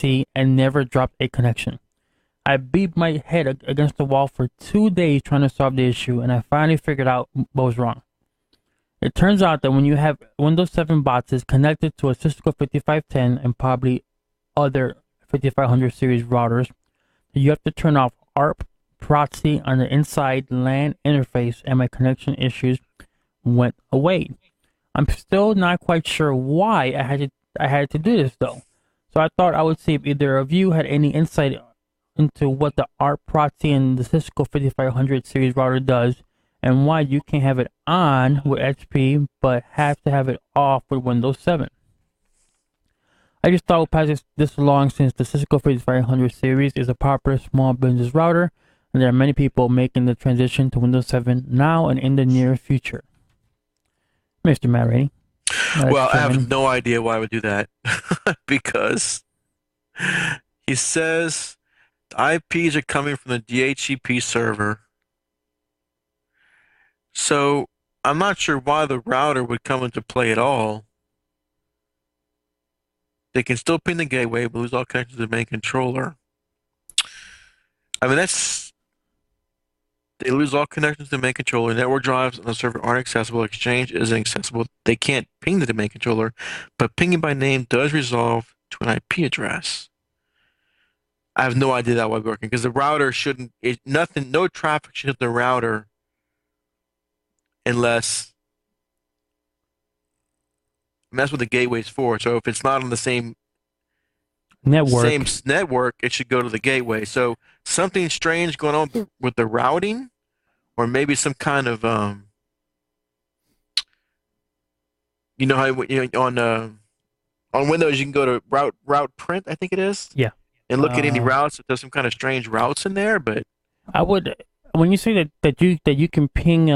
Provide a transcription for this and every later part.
and never dropped a connection. I beat my head against the wall for 2 days trying to solve the issue, and I finally figured out what was wrong. It turns out that when you have Windows 7 boxes connected to a Cisco 5510 and probably other 5500 series routers, you have to turn off ARP proxy on the inside LAN interface, and my connection issues went away. I'm still not quite sure why I had to do this though. So I thought I would see if either of you had any insight into what the ARP proxy in the Cisco 5500 series router does, and why you can have it on with XP but have to have it off with Windows 7. I just thought we'd pass this along since the Cisco 5500 series is a popular small business router, and there are many people making the transition to Windows 7 now and in the near future. Mr. Matt Rainey. Well, I have no idea why I would do that because he says the IPs are coming from the DHCP server. So I'm not sure why the router would come into play at all. They can still ping the gateway, but lose all connections to the main controller. I mean, they lose all connections to the main controller. Network drives on the server aren't accessible. Exchange isn't accessible. They can't ping to the main controller, but pinging by name does resolve to an IP address. I have no idea that would be working because the router shouldn't. No traffic should hit the router unless. And that's what the gateway's for. So if it's not on the same network, it should go to the gateway. So something strange going on with the routing, or maybe some kind of you know how on Windows you can go to route print, I think it is. Yeah. And look at any routes. If there's some kind of strange routes in there, but I would, when you say that you can ping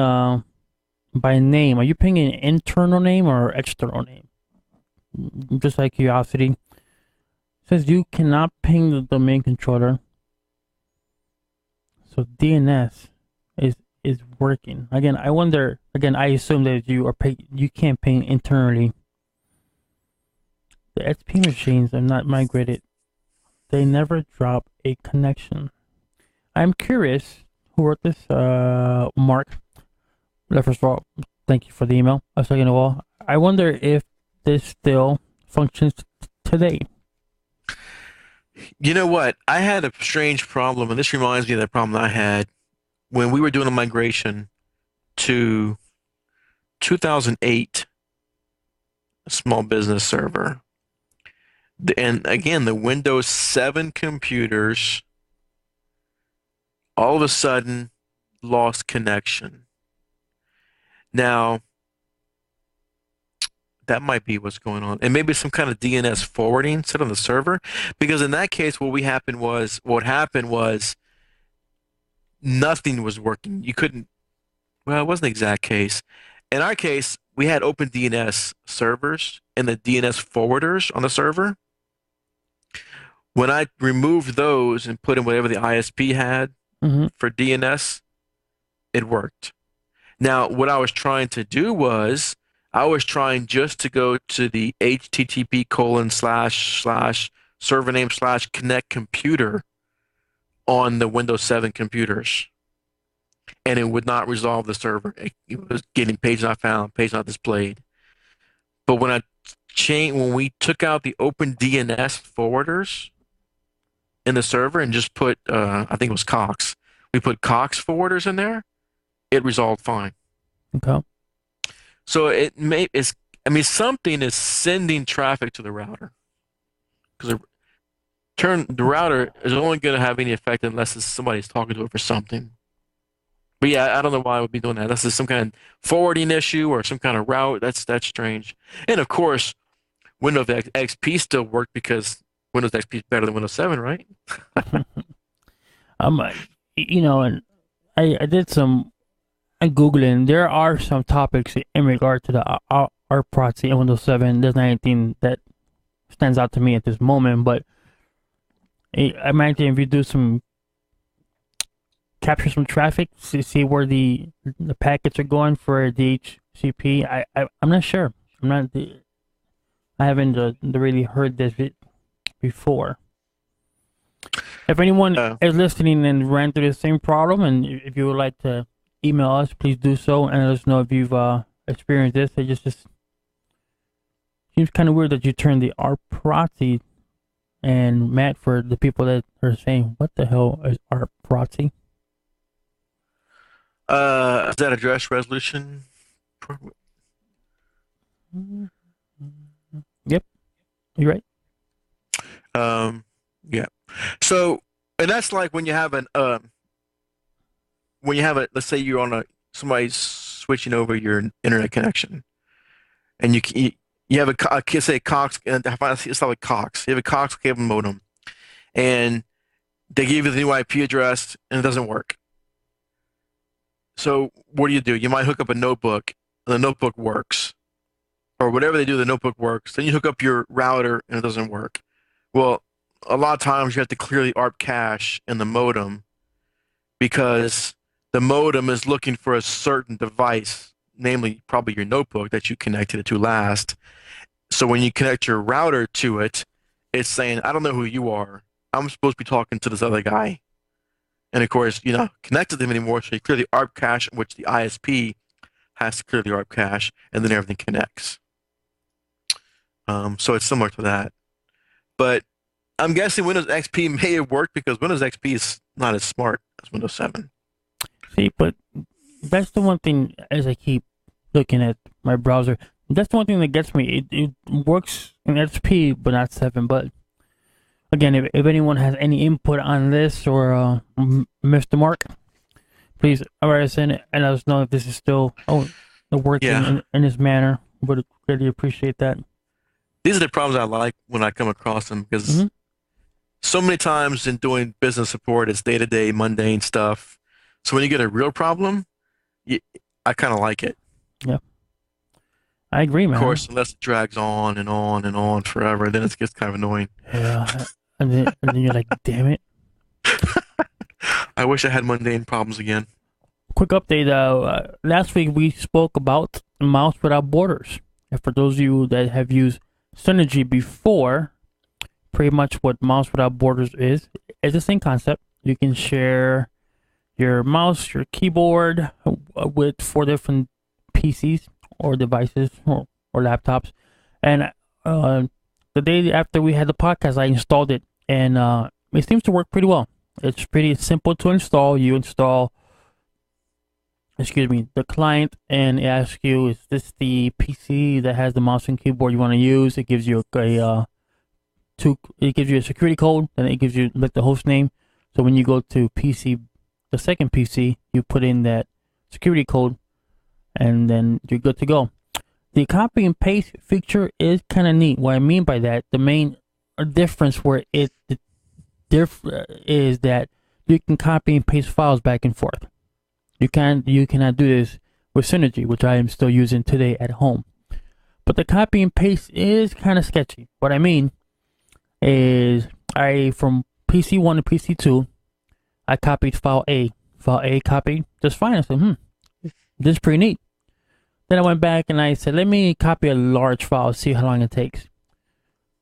by name, are you pinging internal name or external name? Just like curiosity. It says you cannot ping the domain controller. So DNS is working. Again, I wonder. Again, I assume that you can't ping internally. The XP machines are not migrated. They never drop a connection. I'm curious who wrote this. Mark. First of all, thank you for the email. Second of all, I wonder if this still functions today. You know what? I had a strange problem, and this reminds me of that problem I had when we were doing a migration to 2008 small business server. And again, the Windows 7 computers all of a sudden lost connection. Now, that might be what's going on. And maybe some kind of DNS forwarding set on the server. Because in that case, what happened was nothing was working. You couldn't, well, it wasn't the exact case. In our case, we had open DNS servers and the DNS forwarders on the server. When I removed those and put in whatever the ISP had for DNS, it worked. Now, what I was trying to do was, I was trying just to go to the http://server name / connect computer on the Windows 7 computers. And it would not resolve the server. It was getting page not found, page not displayed. But when we took out the open DNS forwarders in the server and just put, I think it was Cox. We put Cox forwarders in there, it resolved fine. Okay. So something is sending traffic to the router, because the router is only going to have any effect unless somebody's talking to it for something. But yeah, I don't know why I would be doing that. Unless it's some kind of forwarding issue or some kind of route. That's strange. And of course, Windows XP still worked because Windows XP is better than Windows 7, right? And I did some Googling. There are some topics in regard to the ARP proxy in Windows 7. There's not anything that stands out to me at this moment, but I imagine if you do capture some traffic, see where the packets are going for DHCP. I'm not sure. I haven't really heard this before. If anyone Uh, is listening and ran through the same problem, and if you would like to email us, please do so and let us know if you've experienced this. It just seems kind of weird that you turned the art Protzi and Matt for the people that are saying, "What the hell is art Protzi?" is that address resolution? Yep, you're right. Um, yeah. So, and that's like when you have a, let's say you're on a, somebody's switching over your internet connection, and you have say a Cox, and it's not like Cox. You have a Cox cable modem, and they give you the new IP address, and it doesn't work. So what do? You might hook up a notebook, and the notebook works, or whatever they do, the notebook works. Then you hook up your router, and it doesn't work. Well, a lot of times you have to clear the ARP cache in the modem because the modem is looking for a certain device, namely probably your notebook that you connected it to last. So when you connect your router to it, it's saying, I don't know who you are. I'm supposed to be talking to this other guy. And of course, you're not connected to them anymore, so you clear the ARP cache, which the ISP has to clear the ARP cache, and then everything connects. So it's similar to that. But I'm guessing Windows XP may have worked because Windows XP is not as smart as Windows 7. See, but that's the one thing as I keep looking at my browser. That's the one thing that gets me. It works in XP, but not 7. But again, if anyone has any input on this or Mr. Mark, please write us in and let us know if this is still working Yeah. in this manner. Would really appreciate that. These are the problems I like when I come across them because Mm-hmm. so many times in doing business support, it's day-to-day mundane stuff. So when you get a real problem, you, I kind of like it. Yeah, I agree, Of man. course, unless it drags on and on and on forever, then it gets kind of annoying. Yeah, and then you're like, damn it. I wish I had mundane problems again. Quick update. Last week we spoke about Mouse Without Borders. And for those of you that have used Synergy before, pretty much what Mouse Without Borders is the same concept. You can share your mouse, your keyboard with 4 different PCs or devices or laptops. And the day after we had the podcast, I installed it, and it seems to work pretty well. It's pretty simple to install. You install, the client, and it asks you, is this the PC that has the mouse and keyboard you want to use? It gives you it gives you a security code, and it gives you like the host name. So when you go to PC, the second PC, you put in that security code, and then you're good to go. The copy and paste feature is kind of neat. What I mean by that, the main difference where is that you can copy and paste files back and forth. You cannot do this with Synergy, which I am still using today at home. But the copy and paste is kind of sketchy. What I mean is, from PC 1 to PC 2, I copied file A. File A copied just fine. I said, this is pretty neat. Then I went back and I said, let me copy a large file, see how long it takes.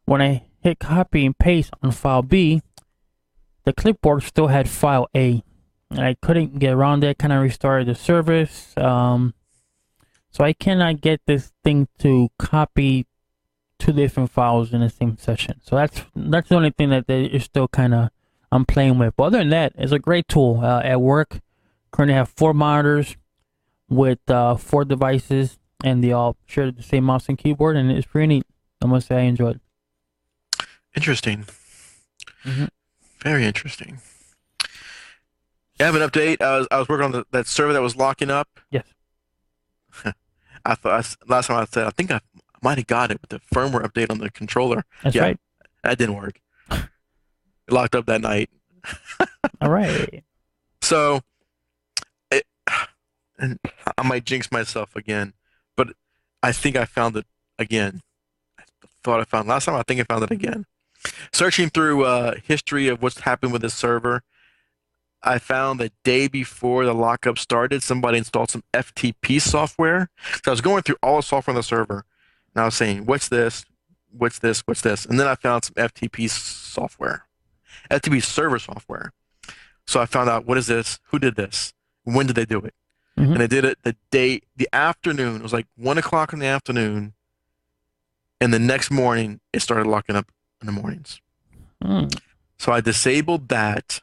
When I hit copy and paste on file B, the clipboard still had file A. And I couldn't get around it, kind of restarted the service. So I cannot get this thing to copy 2 different files in the same session. So that's the only thing that is still kind of I'm playing with. But other than that, it's a great tool. At work, currently have 4 monitors with 4 devices, and they all share the same mouse and keyboard, and it's pretty neat. I must say I enjoyed it. Interesting. Mm-hmm. Very interesting. I have an update. I was working on that server that was locking up. Yes. I thought last time I said I think I might have got it with the firmware update on the controller. That's Yeah, right. that didn't work. It locked up that night. All right. So, and I might jinx myself again, but I think I found it again. I thought I found last time. I think I found it again. Searching through history of what's happened with this server, I found the day before the lockup started, somebody installed some FTP software. So I was going through all the software on the server, and I was saying, what's this? What's this? What's this? And then I found some FTP software. FTP server software. So I found out, what is this? Who did this? When did they do it? Mm-hmm. And they did it the afternoon. It was like 1 o'clock in the afternoon. And the next morning, it started locking up in the mornings. Mm. So I disabled that,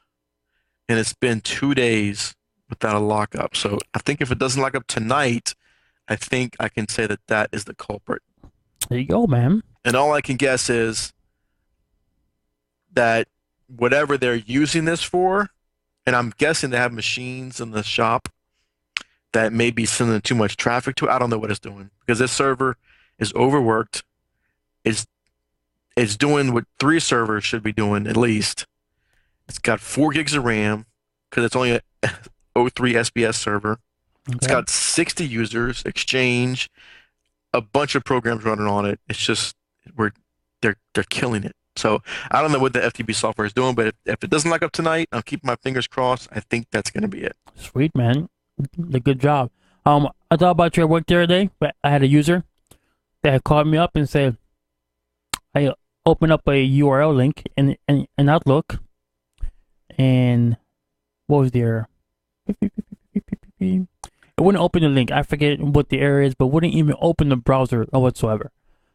and it's been 2 days without a lockup. So I think if it doesn't lock up tonight, I think I can say that that is the culprit. There you go, man. And all I can guess is that whatever they're using this for, and I'm guessing they have machines in the shop that may be sending too much traffic to it. I don't know what it's doing because this server is overworked. It's doing what 3 servers should be doing at least. It's got 4 gigs of RAM because it's only a 03 SBS server. Okay. It's got 60 users, Exchange, a bunch of programs running on it. It's just they're killing it. So I don't know what the FTP software is doing, but if it doesn't lock up tonight, I'm keeping my fingers crossed. I think that's going to be it. Sweet, man. Good job. I thought about you at work the other day, but I had a user that had called me up and said, I opened up a URL link in Outlook, and what was the error? It wouldn't open the link. I forget what the error is, but wouldn't even open the browser or whatsoever.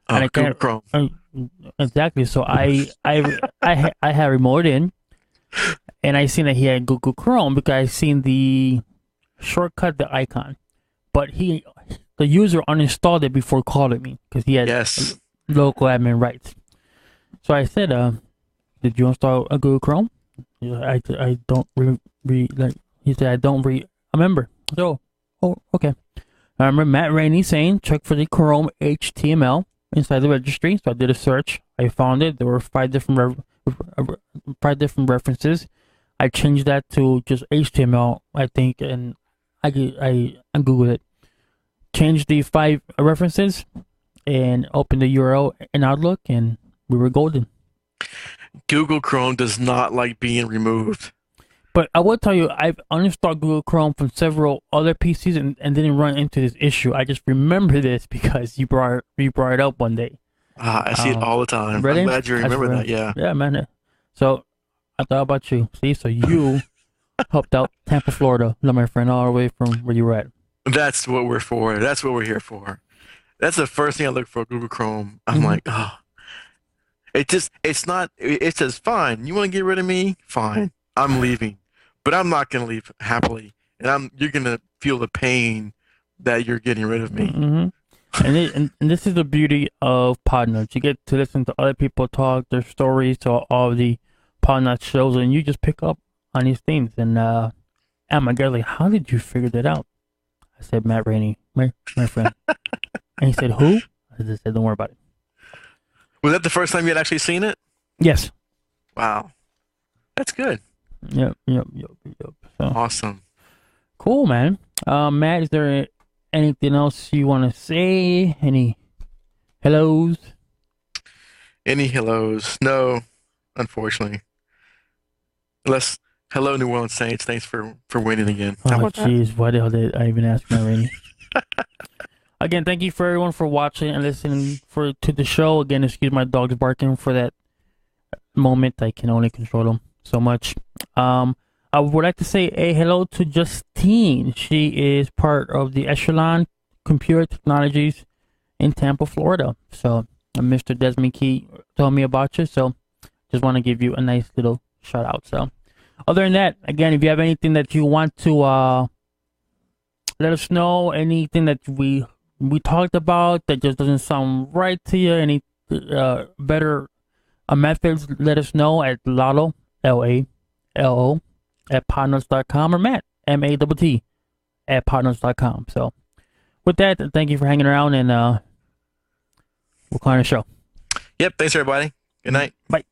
And I Google can't, Chrome. Exactly. So I had remote in, and I seen that he had Google Chrome because I seen the shortcut, the icon, but the user uninstalled it before calling me because he had local admin rights. So I said, "Did you install a Google Chrome?" I don't like. He said, "I don't remember." So, okay. I remember Matt Rainey saying, "Check for the Chrome HTML inside the registry." So I did a search. I found it. There were 5 different references. I changed that to just HTML, I think, and I Googled it. Changed the 5 references and opened the URL in Outlook, and we were golden. Google Chrome does not like being removed. But I will tell you, I've uninstalled Google Chrome from several other PCs and didn't run into this issue. I just remember this because you brought it up one day. I see it all the time. Ready? I'm glad you remember that. Yeah. Yeah, man. So I thought about you. See, so you helped out Tampa, Florida, my friend, all the way from where you were at. That's what we're for. That's what we're here for. That's the first thing I look for, Google Chrome. I'm like, oh. It says, fine, you want to get rid of me? Fine. I'm leaving. But I'm not going to leave happily. And you're going to feel the pain that you're getting rid of me. Mm-hmm. And this is the beauty of Podnutz. You get to listen to other people talk, their stories, to all the Podnutz shows, and you just pick up on these things. And my girl, like, how did you figure that out? I said, Matt Rainey, my friend. And he said, who? I just said, don't worry about it. Was that the first time you had actually seen it? Yes. Wow. That's good. Yep. So, awesome. Cool, man. Matt, is there anything else you want to say? Any hellos? Any hellos? No, unfortunately. Unless, hello, New Orleans Saints. Thanks for winning again. Oh, jeez. Why the hell did I even ask Matt Rainey? Again, thank you for everyone for watching and listening to the show. Again, excuse my dogs barking for that moment. I can only control them so much. I would like to say a hello to Justine. She is part of the Echelon Computer Technologies in Tampa, Florida. So, Mr. Desmond Key told me about you. So, just want to give you a nice little shout out. So, other than that, again, if you have anything that you want to let us know, anything that we talked about that just doesn't sound right to you, any better methods, let us know at Lalo, Lalo, at Podnutz.com, or Matt, MATT, at Podnutz.com. So, with that, thank you for hanging around, and we'll call it a show. Yep, thanks everybody. Good night. Bye.